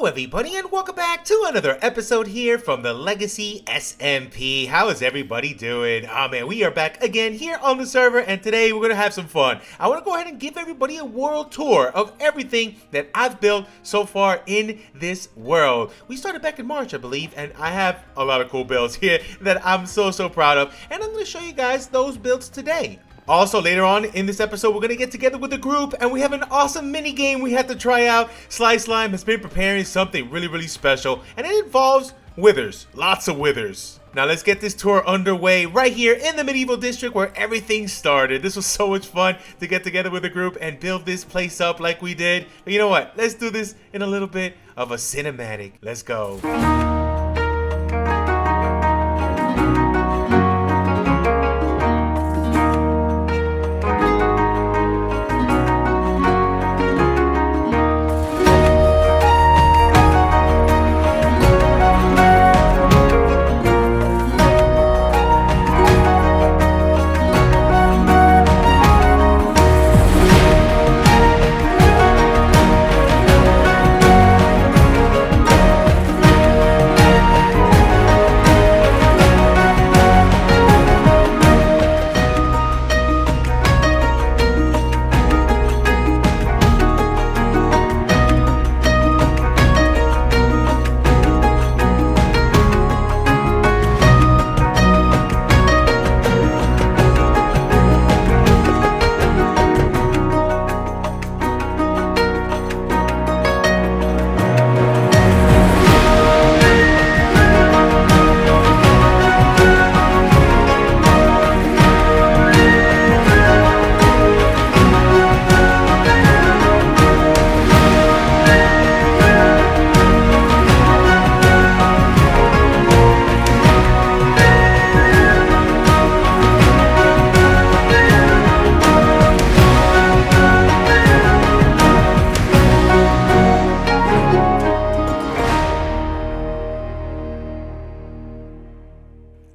Hello everybody and welcome back to another episode here from the Legacy SMP. How is everybody doing? Oh man, we are back again here on the server and today we're going to have some fun. I want to go ahead and give everybody a world tour of everything that I've built so far in this world. We started back in March, I believe, and I have a lot of cool builds here that I'm so proud of, and I'm going to show you guys those builds today. Also, later on in this episode, we're going to get together with a group and we have an awesome mini game we have to try out. Sly Slime has been preparing something really special and it involves withers, lots of withers. Now let's get this tour underway right here in the medieval district where everything started. This was so much fun to get together with a group and build this place up like we did. But you know what? Let's do this in a little bit of a cinematic. Let's go.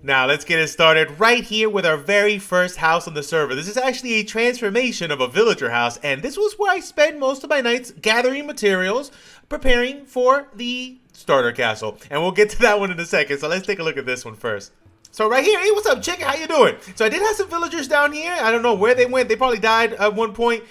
Now let's get it started right here with our very first house on the server. This is actually a transformation of a villager house, and this was where I spend most of my nights gathering materials, preparing for the starter castle. And we'll get to that one in a second, so let's take a look at this one first. So right here, hey, what's up, chicken? How you doing? So I did have some villagers down here. I don't know where they went. They probably died at one point.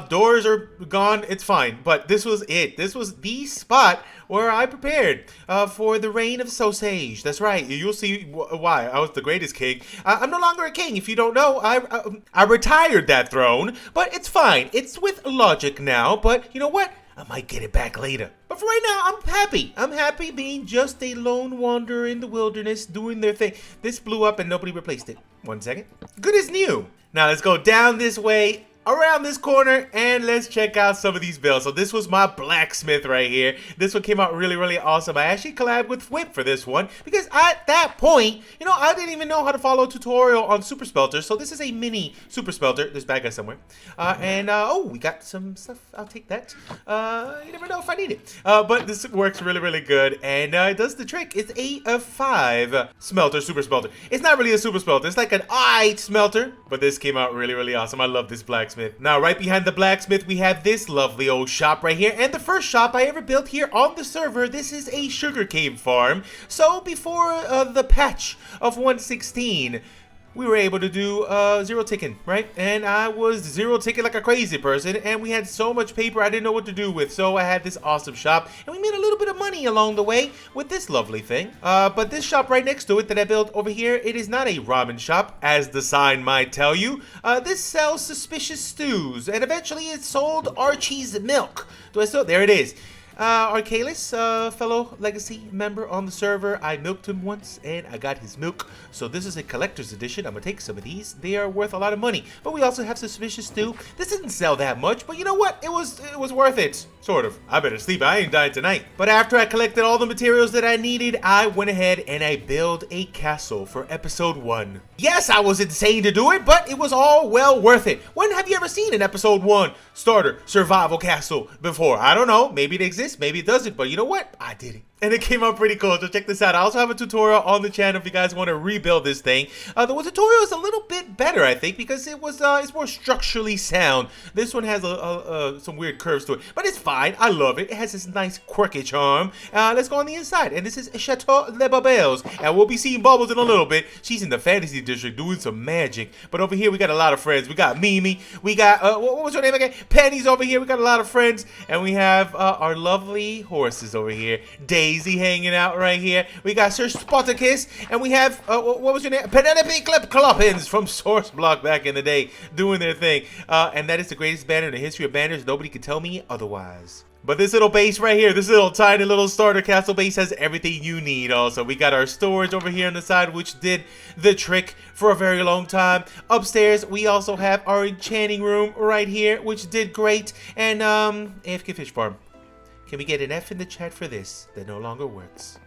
Doors are gone. It's fine. But this was it. This was the spot where I prepared for the reign of sausage. That's right. You'll see why. I was the greatest king. I'm no longer a king. If you don't know, I retired that throne. But it's fine. It's with logic now. But you know what? I might get it back later. But for right now, I'm happy. I'm happy being just a lone wanderer in the wilderness doing their thing. This blew up and nobody replaced it. 1 second. Good as new. Now let's go down this way, around this corner, and let's check out some of these builds. So this was my blacksmith right here. This one came out really awesome. I actually collabed with Whip for this one because at that point, you know, I didn't even know how to follow a tutorial on super spelters. So this is a mini super spelter. There's a bad guy somewhere. Oh, we got some stuff. I'll take that. You never know if I need it. But this works really good, and it does the trick. It's a 5 smelter, super spelter. It's not really a super spelter. It's like an eye smelter, but this came out really awesome. I love this blacksmith. Now, right behind the blacksmith, we have this lovely old shop right here, and the first shop I ever built here on the server. This is a sugarcane farm. So before the patch of 1.16, we were able to do zero ticking, right? And I was zero ticking like a crazy person, and we had so much paper I didn't know what to do with. So I had this awesome shop, and we made a little bit of money along the way with this lovely thing. But this shop right next to it that I built over here, it is not a ramen shop, as the sign might tell you. This sells suspicious stews, and eventually it sold Archie's milk. Do I still? There it is. Arcalis, fellow Legacy member on the server, I milked him once and I got his milk. So this is a collector's edition. I'm gonna take some of these. They are worth a lot of money. But we also have Suspicious Stew. This didn't sell that much, but you know what? It was worth it. Sort of. I better sleep. I ain't dying tonight. But after I collected all the materials that I needed, I went ahead and I built a castle for episode 1. Yes, I was insane to do it, but it was all well worth it. When have you ever seen an episode 1 starter survival castle before? I don't know. Maybe it exists, maybe it doesn't, but you know what? I did it. and it came out pretty cool. So check this out. I also have a tutorial on the channel if you guys want to rebuild this thing. The tutorial is a little bit better, I think, because it's more structurally sound. This one has some weird curves to it, but it's fine. I love it. It has this nice quirky charm. Let's go on the inside, and this is Chateau Les Bubbles, and we'll be seeing Bubbles in a little bit. She's in the fantasy district doing some magic, but over here we got a lot of friends. We got Mimi. We got what was her name again? Penny's over here. We got a lot of friends, and we have our lovely horses over here. Daisy hanging out right here. We got Sir Spartacus, and we have what was your name? Penelope Cloppins from Source Block back in the day doing their thing. And that is the greatest banner in the history of banners. Nobody can tell me otherwise. But this little base right here, this little tiny little starter castle base has everything you need also. We got our storage over here on the side, which did the trick for a very long time. Upstairs, we also have our enchanting room right here, which did great. And AFK Fish Farm. Can we get an F in the chat for this? That no longer works.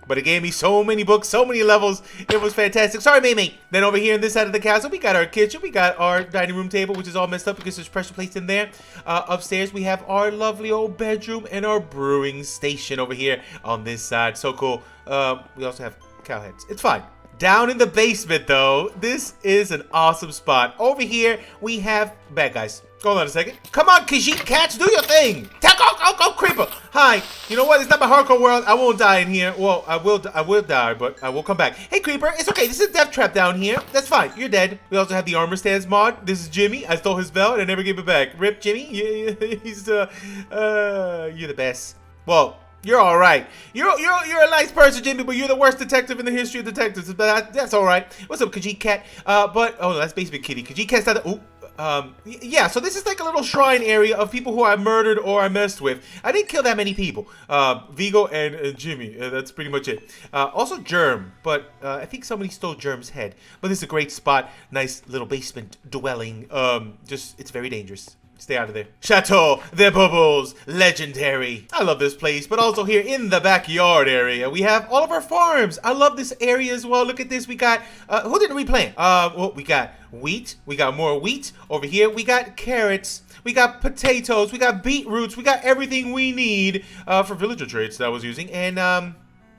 But it gave me so many books, so many levels. It was fantastic. Sorry, Mimi. Then over here on this side of the castle, we got our kitchen. We got our dining room table, which is all messed up because there's pressure plates in there. Upstairs, we have our lovely old bedroom and our brewing station over here on this side. So cool. We also have cow heads. It's fine. Down in the basement, though, this is an awesome spot. Over here, we have bad guys. Hold on a second. Come on, Khajiit cats, do your thing. Go, creeper. Hi. You know what? It's not my hardcore world. I won't die in here. Well, I will die, but I will come back. Hey, creeper. It's okay. This is a death trap down here. That's fine. You're dead. We also have the Armour Statues mod. This is Jimmy. I stole his belt and I never gave it back. Rip, Jimmy. He's you're the best. Well, you're all right. You're a nice person, Jimmy, but you're the worst detective in the history of detectives. But that's all right. What's up, Khajiit cat? But oh, that's Basement Kitty. Khajiit cat's not. Ooh. Yeah, so this is like a little shrine area of people who I murdered or I messed with. I didn't kill that many people. Vigo and Jimmy. That's pretty much it. Also Germ, but I think somebody stole Germ's head. But this is a great spot. Nice little basement dwelling. Just, it's very dangerous. Stay out of there. Chateau Les Bubbles, legendary. I love this place, but also here in the backyard area, we have all of our farms. I love this area as well. Look at this. We got, who didn't we plant? Well, we got wheat. We got more wheat. Over here, we got carrots. We got potatoes. We got beetroots. We got everything we need for villager traits that I was using. And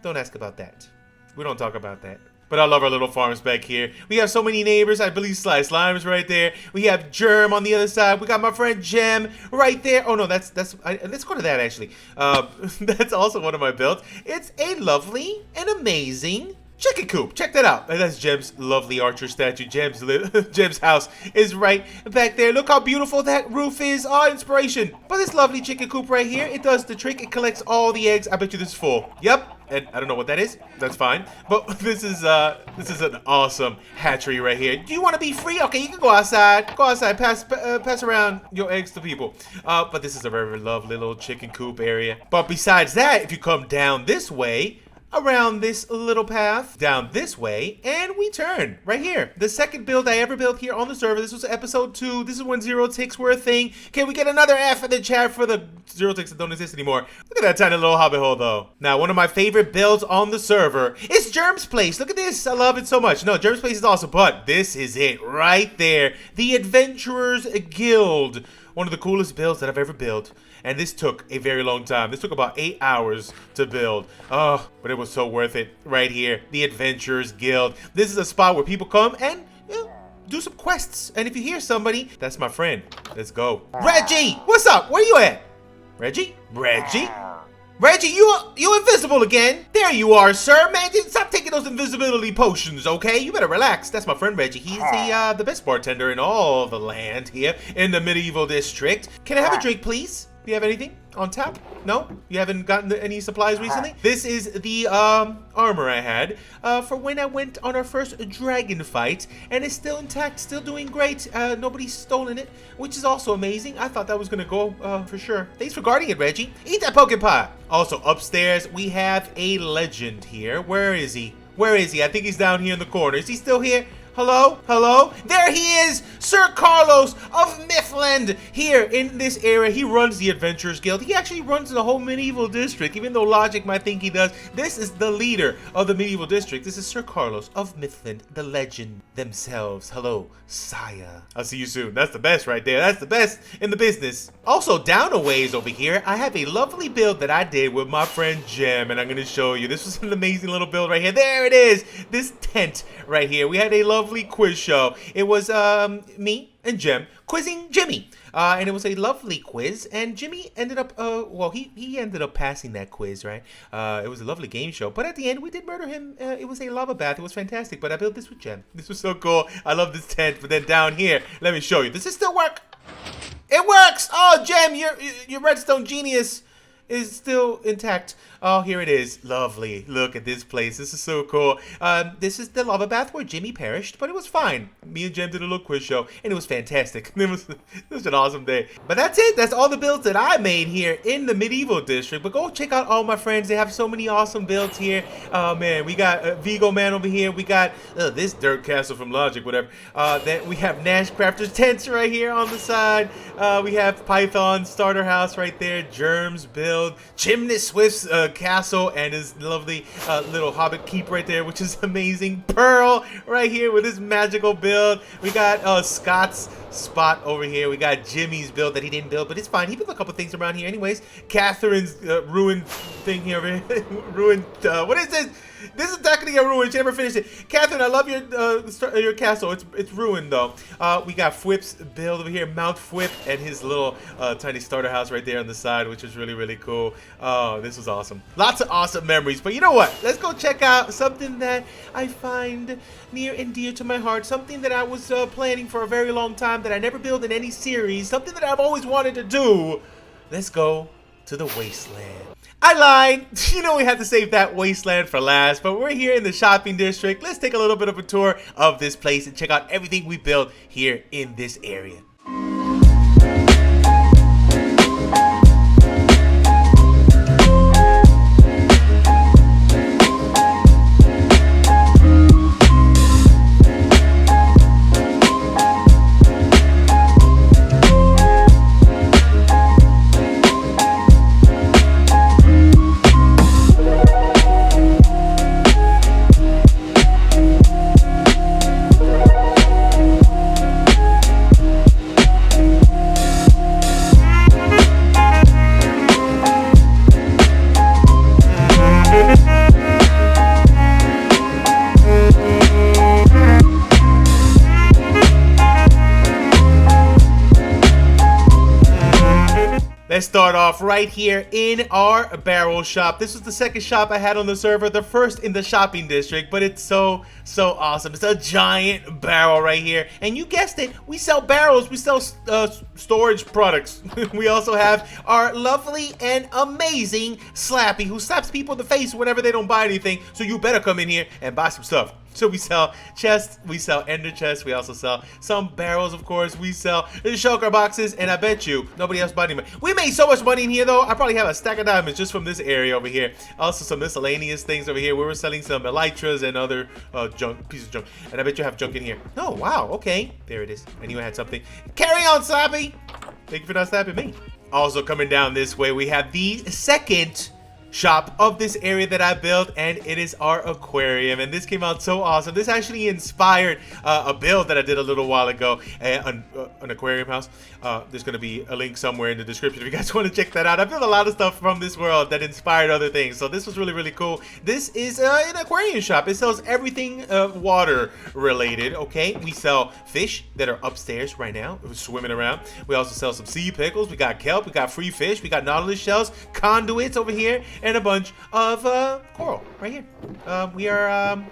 don't ask about that. We don't talk about that. But I love our little farms back here. We have so many neighbors. I believe Sly Slime's right there. We have Germ on the other side. We got my friend Gem right there. Oh no, let's go to that actually. That's also one of my builds. It's a lovely and amazing chicken coop. Check that out. And that's Gem's lovely archer statue. Gem's house is right back there. Look how beautiful that roof is. Oh, inspiration. But this lovely chicken coop right here, it does the trick. It collects all the eggs. I bet you this is full. Yep. And I don't know what that is. That's fine. But this is an awesome hatchery right here. Do you want to be free? Okay, you can go outside. Go outside. Pass around your eggs to people. But this is a very lovely little chicken coop area. But besides that, if you come down this way, around this little path, down this way, and we turn right here. The second build I ever built here on the server. This was episode 2. This is when 0 ticks were a thing. Can we get another F in the chat for the 0 ticks that don't exist anymore? Look at that tiny little hobbit hole, though. Now, one of my favorite builds on the server is Germ's place. Look at this. I love it so much. No, Germ's place is awesome, but this is it right there. The Adventurers Guild. One of the coolest builds that I've ever built. And this took a very long time. This took about 8 hours to build. Oh, but it was so worth it. Right here, the Adventurers Guild. This is a spot where people come and do some quests. And if you hear somebody, that's my friend. Let's go. Reggie, what's up? Where you at? Reggie? Reggie, you invisible again. There you are, sir. Man, stop taking those invisibility potions, okay? You better relax. That's my friend Reggie. He's the best bartender in all the land here in the medieval district. Can I have a drink, please? Do you have anything on tap? No? You haven't gotten any supplies recently? This is the armor I had for when I went on our first dragon fight, and it's still intact, still doing great. Nobody's stolen it, which is also amazing. I thought that was gonna go for sure. Thanks for guarding it, Reggie. Eat that pumpkin pie. Also, upstairs, we have a legend here. Where is he? Where is he? I think he's down here in the corner. Is he still here? Hello? Hello? There he is! Sir Carlos of Myth Mythland here in this area. He runs the Adventurers Guild. He actually runs the whole medieval district, even though Logic might think he does. This is the leader of the medieval district. This is Sir Carlos of Mythland, the legend themselves. Hello, Sire. I'll see you soon. That's the best right there. That's the best in the business. Also, down a ways over here, I have a lovely build that I did with my friend Jem, and I'm going to show you. This was an amazing little build right here. There it is. This tent right here. We had a lovely quiz show. It was me and Jem quizzing Jimmy. And it was a lovely quiz, and Jimmy ended up, well, he ended up passing that quiz, right? It was a lovely game show, but at the end, we did murder him. It was a lava bath. It was fantastic, but I built this with Jem. This was so cool. I love this tent, but then down here, let me show you. Does this still work? It works! Oh, Jem, your redstone genius is still intact. Oh, here it is. Lovely. Look at this place. This is so cool. This is the lava bath where Jimmy perished, but it was fine. Me and Jem did a little quiz show, and it was fantastic. It was an awesome day. But that's it. That's all the builds that I made here in the medieval district. But go check out all my friends. They have so many awesome builds here. Oh, man. We got Vigo Man over here. We got this dirt castle from Logic, whatever. Then we have Nash Crafter's tents right here on the side. We have Python starter house right there. Germs build. Chimney Swift's castle and his lovely little hobbit keep right there, which is amazing. Pearl right here with his magical build. We got Scott's spot over here. We got Jimmy's build that he didn't build, but it's fine. He built a couple things around here anyways. Catherine's ruined thing here over here. Ruined, what is this? This is technically a ruin. She never finished it. Catherine, I love your castle. It's ruined though. We got Fwip's build over here, Mount Fwip, and his little tiny starter house right there on the side, which is really, really cool. Oh, this was awesome. Lots of awesome memories. But you know what? Let's go check out something that I find near and dear to my heart. Something that I was planning for a very long time that I never built in any series. Something that I've always wanted to do. Let's go to the Wasteland. I lied. You know we had to save that wasteland for last, but we're here in the shopping district. Let's take a little bit of a tour of this place and check out everything we built here in this area. Let's start off right here in our barrel shop. This was the second shop I had on the server, the first in the shopping district, but it's so awesome. It's a giant barrel right here. And you guessed it, we sell barrels, we sell storage products. We also have our lovely and amazing Slappy, who slaps people in the face whenever they don't buy anything. So you better come in here and buy some stuff. So we sell chests, we sell ender chests, we also sell some barrels, of course. We sell shulker boxes, and I bet you nobody else bought any money. We made so much money in here, though. I probably have a stack of diamonds just from this area over here. Also, some miscellaneous things over here. We were selling some elytras and other junk, pieces of junk. And I bet you have junk in here. Oh, wow, okay. There it is. I knew I had something. Carry on, Slappy. Thank you for not slapping me. Also, coming down this way, we have the second shop of this area that I built, and it is our aquarium, and this came out so awesome. This actually inspired a build that I did a little while ago, an aquarium house. There's going to be a link somewhere in the description if you guys want to check that out. I built a lot of stuff from this world that inspired other things, so this was really, really cool. This is an aquarium shop. It sells everything water related, okay? We sell fish that are upstairs right now, swimming around. We also sell some sea pickles. We got kelp. We got free fish. We got nautilus shells, conduits over here, and a bunch of coral right here.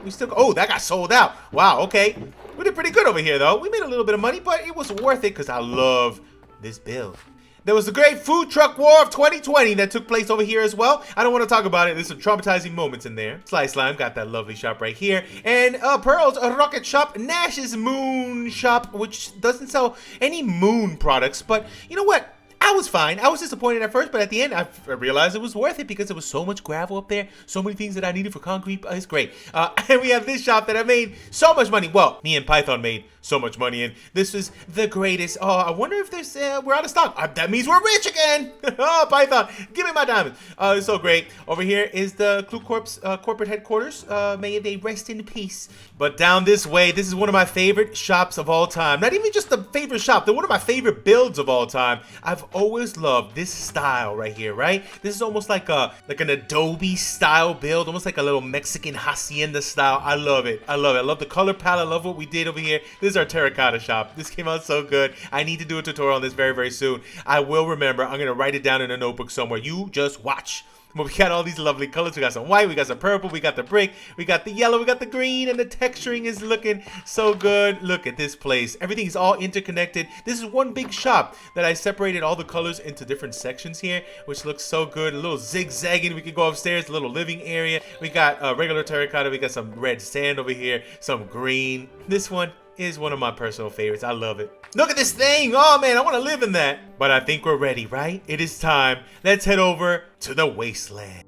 We still, oh, that got sold out. Wow, okay. We did pretty good over here, though. We made a little bit of money, but it was worth it because I love this build. There was the great food truck war of 2020 that took place over here as well. I don't want to talk about it. There's some traumatizing moments in there. Sly Slime got that lovely shop right here. And Pearl's rocket shop, Nash's moon shop, which doesn't sell any moon products. But you know what? I was fine. I was disappointed at first, but at the end, I realized it was worth it because there was so much gravel up there, so many things that I needed for concrete. It's great. And we have this shop that I made so much money. Well, me and Python made so much money, and this was the greatest. Oh, I wonder if there's we're out of stock. That means we're rich again. Oh, Python, give me my diamonds. It's so great. Over here is the Clue Corp's corporate headquarters. May they rest in peace. But down this way, this is one of my favorite shops of all time. Not even just the favorite shop, they're one of my favorite builds of all time. I've always loved this style right here, right? This is almost like an Adobe style build, almost like a little Mexican hacienda style. I love it. I love it. I love the color palette. I love what we did over here. This is our terracotta shop. This came out so good. I need to do a tutorial on this very, very soon. I will remember. I'm gonna write it down in a notebook somewhere. You just watch. But we got all these lovely colors. We got some white, we got some purple, we got the brick, we got the yellow, we got the green, and the texturing is looking so good. Look at this place. Everything is all interconnected. This is one big shop that I separated all the colors into different sections here, which looks so good. A little zigzagging. We can go upstairs, a little living area. We got regular terracotta. We got some red sand over here, some green. This one is one of my personal favorites. I love it. Look at this thing. Oh man, I want to live in that. But I think we're ready, right? It is time. Let's head over to the wasteland.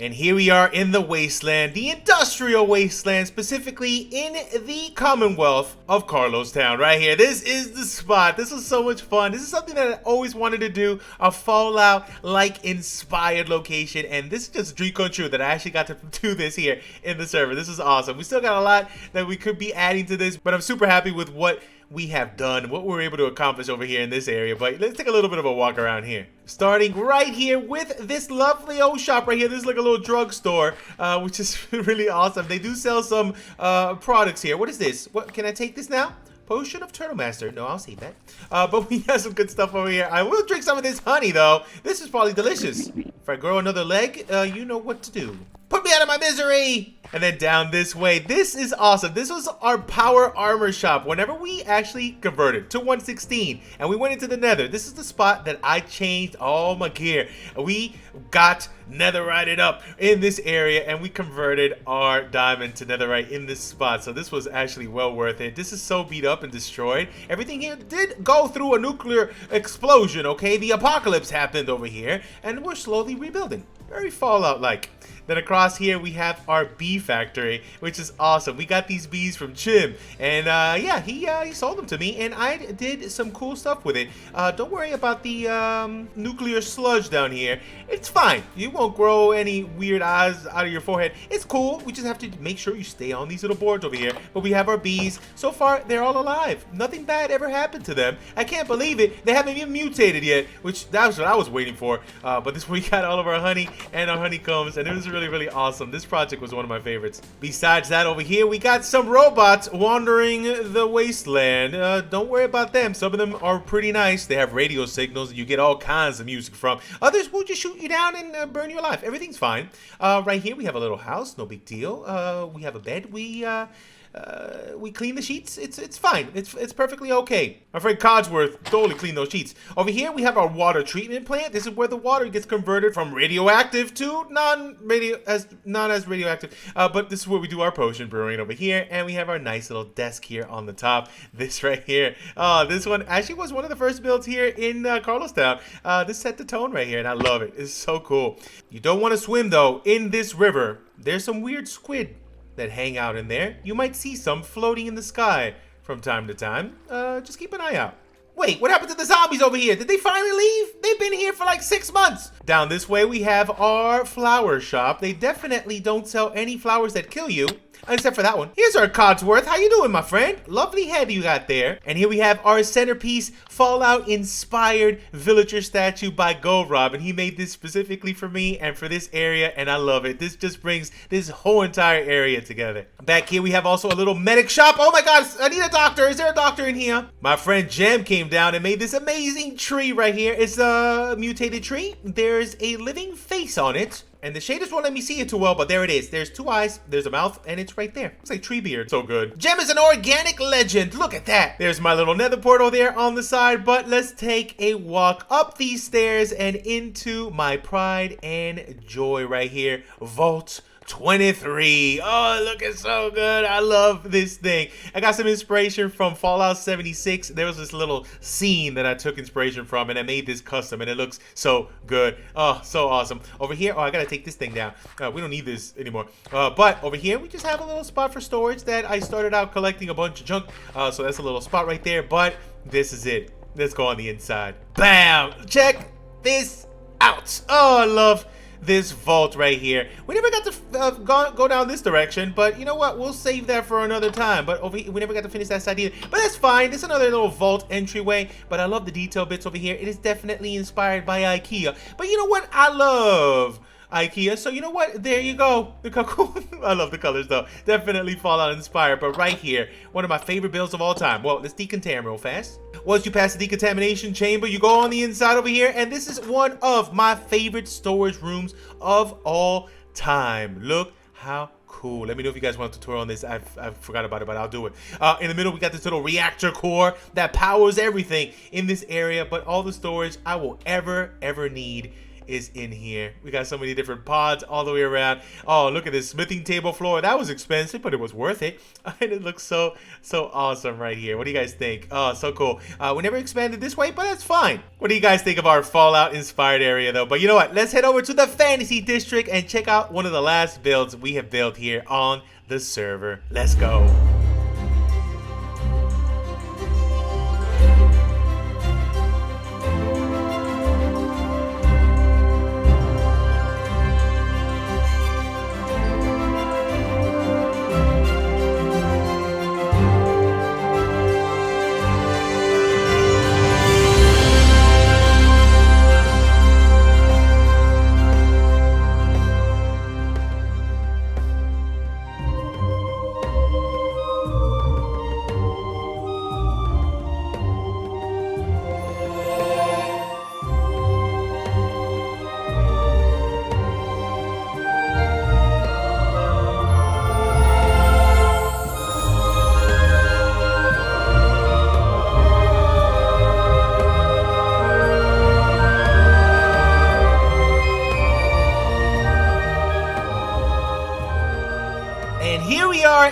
And here we are in the wasteland, the Industrial Wasteland, specifically in the Commonwealth of Carlos Town, right here. This is the spot. This was so much fun. This is something that I always wanted to do, a Fallout-like inspired location, and this is just a dream come true that I actually got to do this here in the server. This is awesome. We still got a lot that we could be adding to this, but I'm super happy with what we have done, what we're able to accomplish over here in this area. But let's take a little bit of a walk around here. Starting right here with this lovely old shop right here. This is like a little drugstore, which is really awesome. They do sell some products here. What is this? What, can I take this now? Potion of Turtle Master. No, I'll save that. But we have some good stuff over here. I will drink some of this honey, though. This is probably delicious. If I grow another leg, you know what to do. Put me out of my misery! And then down this way, this is awesome. This was our power armor shop. Whenever we actually converted to 116 and we went into the nether, this is the spot that I changed all my gear. We got netherite up in this area and we converted our diamond to netherite in this spot. So this was actually well worth it. This is so beat up and destroyed. Everything here did go through a nuclear explosion, okay? The apocalypse happened over here and we're slowly rebuilding. Very Fallout-like. Then across here we have our bee factory, which is awesome. We got these bees from Chim, and yeah, he sold them to me, and I did some cool stuff with it. Don't worry about the nuclear sludge down here. It's fine. You won't grow any weird eyes out of your forehead. It's cool. We just have to make sure you stay on these little boards over here. But we have our bees. So far, they're all alive. Nothing bad ever happened to them. I can't believe it. They haven't even mutated yet, which that's what I was waiting for. But this we got all of our honey and our honeycombs, and it was really awesome. This project was one of my favorites. Besides that, over here we got some robots wandering the wasteland. Don't worry about them. Some of them are pretty nice. They have radio signals that you get all kinds of music from. Others will just shoot you down and burn you alive. Everything's fine. Right here we have a little house. No big deal. We have a bed. We we clean the sheets. It's fine. It's perfectly okay. My friend Codsworth totally cleaned those sheets. Over here we have our water treatment plant. This is where the water gets converted from radioactive to not as radioactive. But this is where we do our potion brewing over here, and we have our nice little desk here on the top. This right here. This one actually was one of the first builds here in Carlostown. This set the tone right here, and I love it. It's so cool. You don't want to swim though in this river. There's some weird squid that hang out in there. You might see some floating in the sky from time to time. Just keep an eye out. Wait, what happened to the zombies over here? Did they finally leave? They've been here for like 6 months. Down this way, we have our flower shop. They definitely don't sell any flowers that kill you. Except for that one. Here's our Codsworth. How you doing, my friend? Lovely head you got there. And here we have our centerpiece, Fallout-inspired villager statue by Gold Rob. And he made this specifically for me and for this area, and I love it. This just brings this whole entire area together. Back here, we have also a little medic shop. Oh my God, I need a doctor. Is there a doctor in here? My friend Jem came down and made this amazing tree right here. It's a mutated tree. There's a living face on it. And the shaders won't let me see it too well, but there it is. There's 2 eyes, there's a mouth, and it's right there. It's like tree beard. So good. Jem is an organic legend. Look at that. There's my little nether portal there on the side, but let's take a walk up these stairs and into my pride and joy right here. Vault 23. Oh, looking so good. I love this thing. I got some inspiration from Fallout 76. There was this little scene that I took inspiration from, and I made this custom, and it looks so good. Oh, so awesome. Over here, oh, I gotta take this thing down. We don't need this anymore. But over here, we just have a little spot for storage that I started out collecting a bunch of junk. So that's a little spot right there, but this is it. Let's go on the inside. Bam! Check this out. Oh, I love this vault right here. We never got to go down this direction, but you know what? We'll save that for another time. But over here, we never got to finish that side either. But that's fine. This is another little vault entryway. But I love the detail bits over here. It is definitely inspired by IKEA. But you know what? I love IKEA, so you know what? There you go. Look how cool. I love the colors though. Definitely Fallout inspired. But right here, one of my favorite builds of all time. Well, let's decontam real fast. Once you pass the decontamination chamber, you go on the inside over here, and this is one of my favorite storage rooms of all time. Look how cool. Let me know if you guys want a tutorial on this. I forgot about it, but I'll do it. In the middle, we got this little reactor core that powers everything in this area, but all the storage I will ever need is in here. We got so many different pods all the way around. Oh, look at this smithing table floor. That was expensive, but it was worth it. And it looks so awesome right here. What do you guys think? Oh, so cool. We never expanded this way, but that's fine. What do you guys think of our Fallout inspired area though? But you know what? Let's head over to the Fantasy District and check out one of the last builds we have built here on the server. Let's go.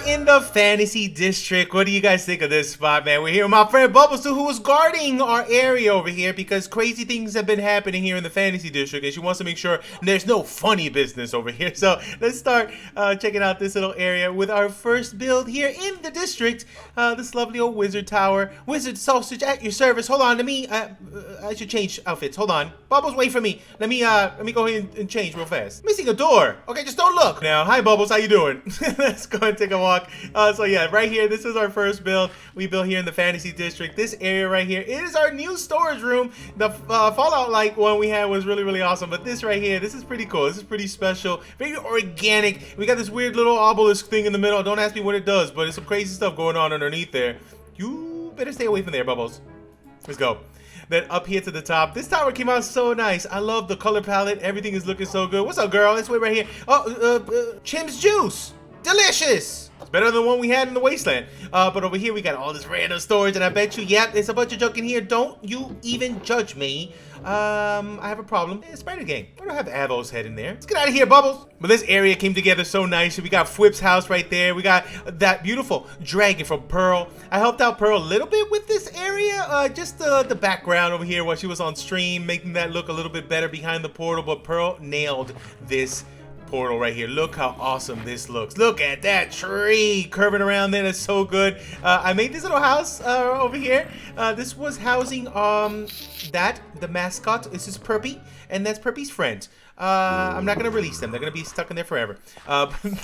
In the Fantasy District. What do you guys think of this spot, man? We're here with my friend Bubbles, who was guarding our area over here because crazy things have been happening here in the Fantasy District, and she wants to make sure there's no funny business over here. So let's start checking out this little area with our first build here in the district. This lovely old wizard tower. Wizard Sausage at your service. Hold on, let me I should change outfits. Hold on. Bubbles, wait for me. Let me go ahead and change real fast. Missing a door. Okay, just don't look. Now, hi Bubbles, how you doing? Let's go and take a walk. So yeah, right here, this is our first build we built here in the Fantasy District. This area right here is our new storage room. The Fallout-like one we had was really awesome, but this right here, this is pretty cool. This is pretty special, very organic. We got this weird little obelisk thing in the middle. Don't ask me what it does, but there's some crazy stuff going on underneath there. You better stay away from there, Bubbles. Let's go. Then up here to the top, this tower came out so nice. I love the color palette. Everything is looking so good. What's up, girl? Let's wait right here. Oh, Chim's Juice. delicious. It's better than the one we had in the Wasteland. But over here we got all this random storage, and I bet you, yep, there's a bunch of junk in here. Don't you even judge me. I have a problem. It's Spider Gang. I don't have Avo's head in there. Let's get out of here, Bubbles. But this area came together so nice. We got Fwip's house right there. We got that beautiful dragon from Pearl. I helped out Pearl a little bit with this area. Just the background over here while she was on stream, making that look a little bit better behind the portal. But Pearl nailed this portal right here. Look how awesome this looks. Look at that tree curving around there. That's so good. I made this little house over here. This was housing the mascot. This is Perpy, and that's Perpy's friend. I'm not gonna release them. They're gonna be stuck in there forever.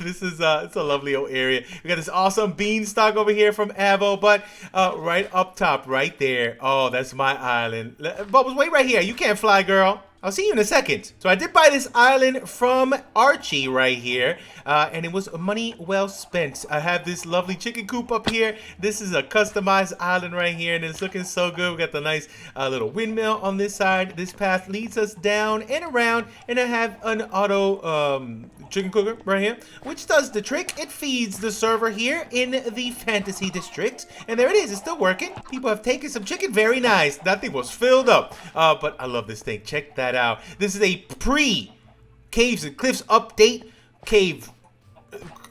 This is it's a lovely old area. We got this awesome beanstalk over here from Avo, but right up top, right there. Oh, that's my island. Bubbles, wait right here. You can't fly, girl. I'll see you in a second. So I did buy this island from Archie right here, and it was money well spent. I have this lovely chicken coop up here. This is a customized island right here, and it's looking so good. We got the nice little windmill on this side. This path leads us down and around, and I have an auto chicken cooker right here, which does the trick. It feeds the server here in the fantasy district, and there it is. It's still working. People have taken some chicken. Very nice. That thing was filled up, but I love this thing. Check that out. This is a pre-Caves and Cliffs update. Cave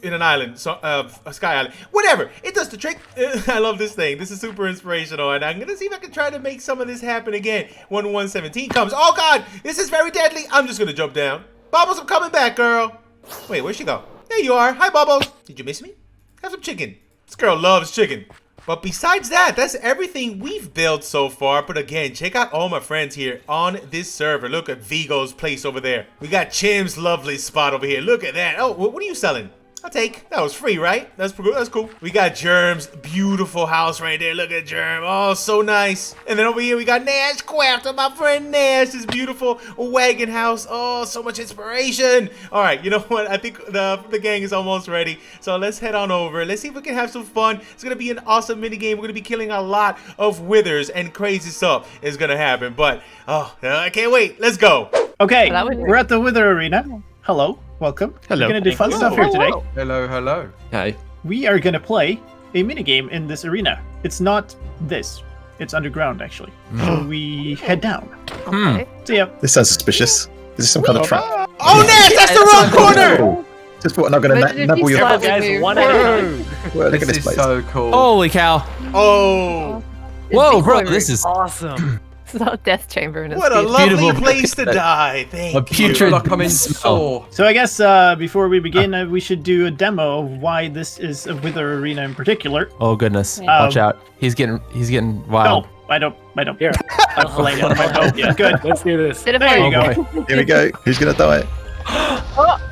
in an island, so a sky island, whatever. It does the trick. I love this thing. This is super inspirational, and I'm gonna see if I can try to make some of this happen again when 117 comes. Oh God, this is very deadly. I'm just gonna jump down. Bubbles, I'm coming back, girl. Wait, where'd she go? There you are. Hi, Bubbles. Did you miss me? Have some chicken. This girl loves chicken. But besides that, that's everything we've built so far. But again, check out all my friends here on this server. Look at Vigo's place over there. We got Chim's lovely spot over here. Look at that. Oh, what are you selling? I'll take. That was free, right? That's cool. We got Germ's beautiful house right there. Look at Germ. Oh, so nice. And then over here we got Nash Crafter, my friend Nash. This beautiful wagon house. Oh, so much inspiration. All right, you know what? I think the gang is almost ready. So let's head on over. Let's see if we can have some fun. It's gonna be an awesome mini game. We're gonna be killing a lot of withers, and crazy stuff is gonna happen. But oh, I can't wait. Let's go. Okay, we're at the Wither Arena. Hello. Welcome. Hello. We're gonna do fun stuff here today. Hello. Hi. We are gonna play a minigame in this arena. It's not this. It's underground, actually. So we head down. Okay. So yeah. This sounds suspicious. Is this some kind of trap? Oh, Nash, that's the wrong corner. Oh, just thought I'm not going to nabble your... Guys, one at a time. Well, look at This this is place. so cool. Holy cow. Oh, Whoa, bro, this is awesome. It's not a death chamber in a what a speed. lovely Beautiful. place to die. Thank a you. putrid Like I'm in smell. Saw. So I guess before we begin, we should do a demo of why this is a Wither Arena in particular. Oh goodness. Watch out. He's getting wild. No, I don't. Here. I'm flying on my boat. Yeah, good. Let's do this. Did it There you fall? go. Here we go. Who's going to die?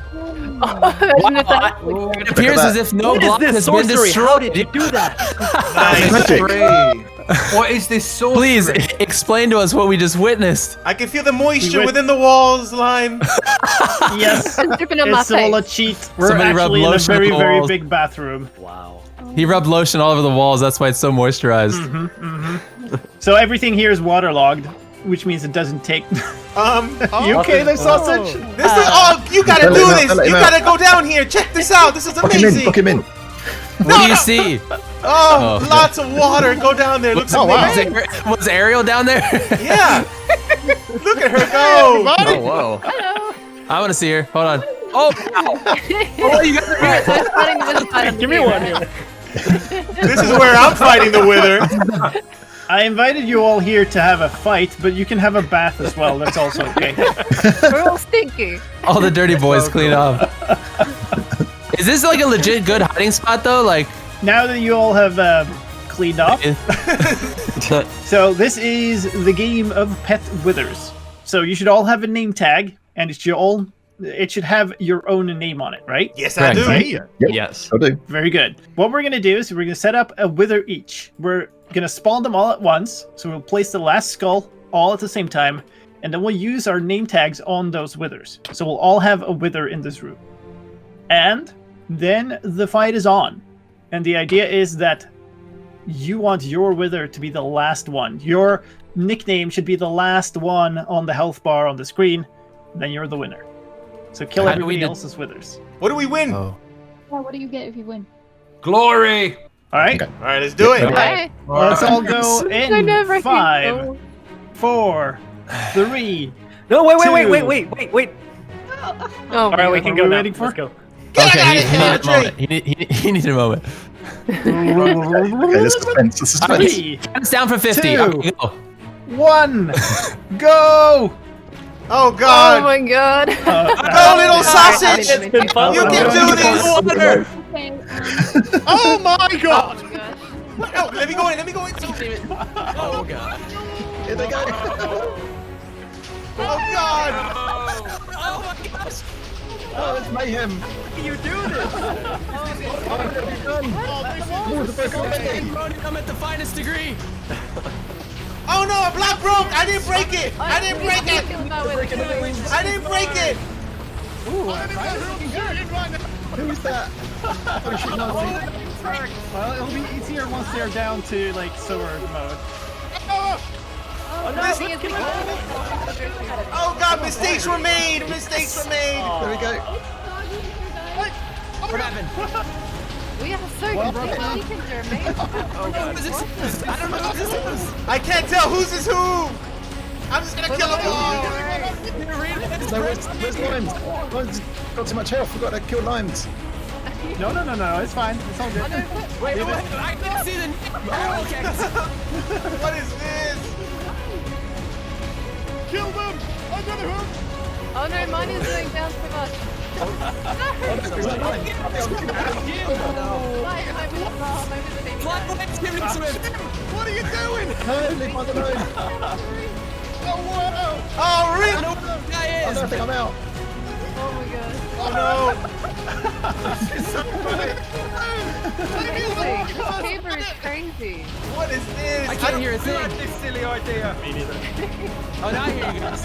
Imagine if that- It appears that. as if no What is block this has been sorcery? destroyed. How did you do that? Nice. Magic. What is this sorcery? Please explain to us what we just witnessed. I can feel the moisture went- within the walls, Lime. Yes. I'm dripping on my It's all a face. cheat. We're Somebody rub actually in a lotion on very, the very walls. big bathroom. Wow. He rubbed lotion all over the walls. That's why it's so moisturized. So everything here is waterlogged, which means it doesn't take... You okay there, Sausage? This is you gotta Let do him out, this. let him You out. gotta go down here. Check this out. This is Book him in. amazing. Book him in. What do you see? Oh, Oh. lots of water. Go down there. Looks amazing. Was Ariel down there? Yeah. Look at her go. Oh, whoa. Hello. I want to see her. Hold on. Oh, oh, you guys are Alright, so it's fighting the Wither side of the Give me game, one right? here. This is where I'm fighting the wither. I invited you all here to have a fight, but you can have a bath as well. That's also okay. We're all stinky. all the dirty boys clean up. Is this like a legit good hiding spot though? Like, Now that you all have cleaned off, so this is the game of Pet Withers. So you should all have a name tag, and it should have your own name on it, right? Yes, I do. Right? Yep. yes. I'll do. Very good. What we're gonna do is we're gonna set up a wither each. We're gonna spawn them all at once. So we'll place the last skull all at the same time, and then we'll use our name tags on those withers. So we'll all have a wither in this room. And then the fight is on. And the idea is that you want your wither to be the last one. Your nickname should be the last one on the health bar on the screen. Then you're the winner. So kill How do we everybody de- else's withers. What do we win? Oh. What do you get if you win? Glory. All right. All right, let's do it. Okay. Let's all go I in never 5, 4, 3. No, wait. Oh, All right, we can go we now. waiting for? Let's go. Okay, he needed a moment. He needed a moment. Okay, the suspense. The suspense. 3, It's down for 50. 2. Okay, go. 1, go! Oh Oh God! my god. Go, little sausage! It's been fun. You can do this! Okay. Oh my Oh God! my gosh. Oh, let me go in. Let me go in. Oh god. Here they go. Oh God! Oh my gosh. Oh, it's mayhem. You do this. I'm at the finest degree. Oh no! A block broke. I didn't break it. I didn't break it. I didn't break it. Who's that? Oh, shit, no, Well, it'll be easier once they're down to like sword mode. Oh God! Mistakes were made. Mistakes were made. There we go. What happened? We are so good at speaking German. What is this? I don't know what this is. I can't tell whose is who. I'm just gonna kill them all. No, where's Limes? Limes got too much health. Forgot to kill Limes. No, it's fine. It's all good. Wait, I can't see the name. Oh, okay. What is this? Kill them! I'm gonna hurt. Oh no, mine is going down so much. What are you doing? No, leave my alone. Oh wow! Oh Rick! I don't think I'm out. Oh my god. Oh This paper is crazy. no! What is this? I can't hear a thing. This silly idea. Me neither. Oh, now I hear you guys.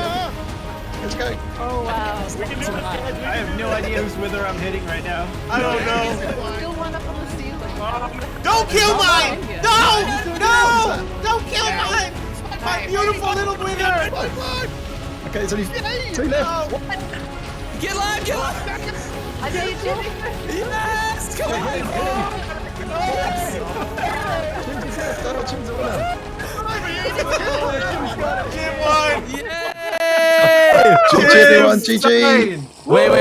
Let's go. Oh wow. I have no idea whose wither I'm hitting right now. I don't know. Still one up on the ceiling. Don't kill mine! No! No! Don't kill mine! My beautiful little wither! Okay, there's only 2 left. Get live, get live. I need you. Yes, come on. Jim's the winner. Jim won! Yay! GG everyone, GG. Wait. Wow.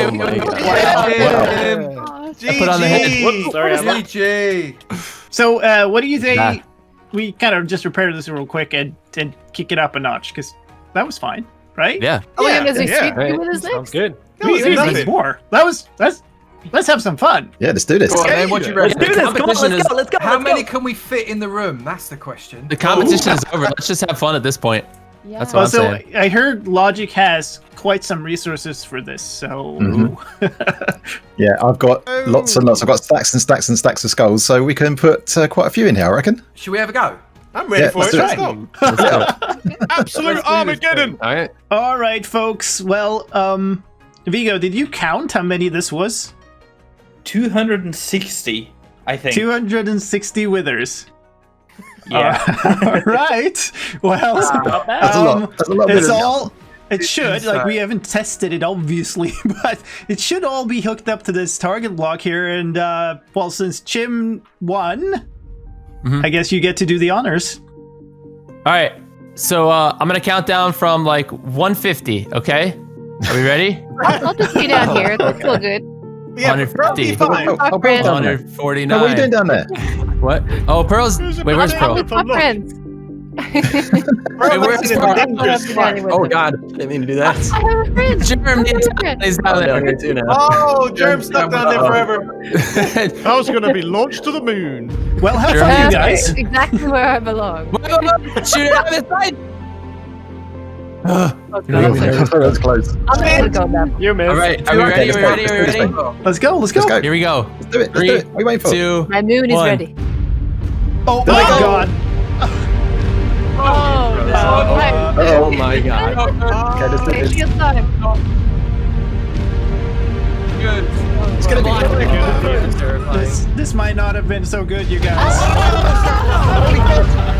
GG! I put on the head. Sorry, I'm GG. So, what do you think? Nah. We kind of just repair this real quick and kick it up a notch because that was fine, right? Yeah. Oh my god, is he yeah. sweet with his Sounds next? good. That was We need nothing. more. Let's have some fun. Yeah, let's do this. Go on, then, what do you Let's reckon? do this. Come on, let's go. Let's go. How let's many go. can we fit in the room? That's the question. The competition is over. Let's just have fun at this point. Yeah. That's what I'm Also, saying. I heard Logic has quite some resources for this, so Yeah, I've got lots and lots. I've got stacks and stacks and stacks of skulls, so we can put quite a few in here, I reckon. Should we have a go? I'm ready Yeah, for it. let's Let's do go. Absolute Armageddon. All right. all right, folks. Well, Vigo, did you count how many this was? 260, I think. 260 withers. Yeah. All right. Well, Not bad. That's a lot. That's a lot. it's better. all. It should, inside. like, we haven't tested it, obviously, but it should all be hooked up to this target block here. And, well, since Chim won, I guess you get to do the honors. All right. So I'm gonna count down from like 150. Okay. Are we ready? I'll just be down here. That's still good. Yeah, 150. fine. Oh, Our Pearl's friends. down there. 149. No, what are you doing down there? What? Oh, Pearl's. Wait, where's Pearl? Our friends. Wait, where's Pearl? Oh god, didn't mean to do that. I have a friend. Germ, the Italian is down I'm down there. here too now. Oh, Germ stuck down there forever. I was going to be launched to the moon. Well, have Sure. fun, you Okay, guys. exactly where I belong. Wait, shoot it out this side. Oh, God. That's close. I'm gonna go now. You missed. All right. Are we ready? Are we ready? Are we ready? Let's go. Let's go. Let's go. Here we go. Let's do it. Let's 3, do it. What are you waiting for? 2. My moon is One. ready. Oh my god. Oh no. Oh my god. Okay, let's do Okay, this. shield time. Good. It's gonna be Terrifying. This might not have been so good, you guys. Holy God.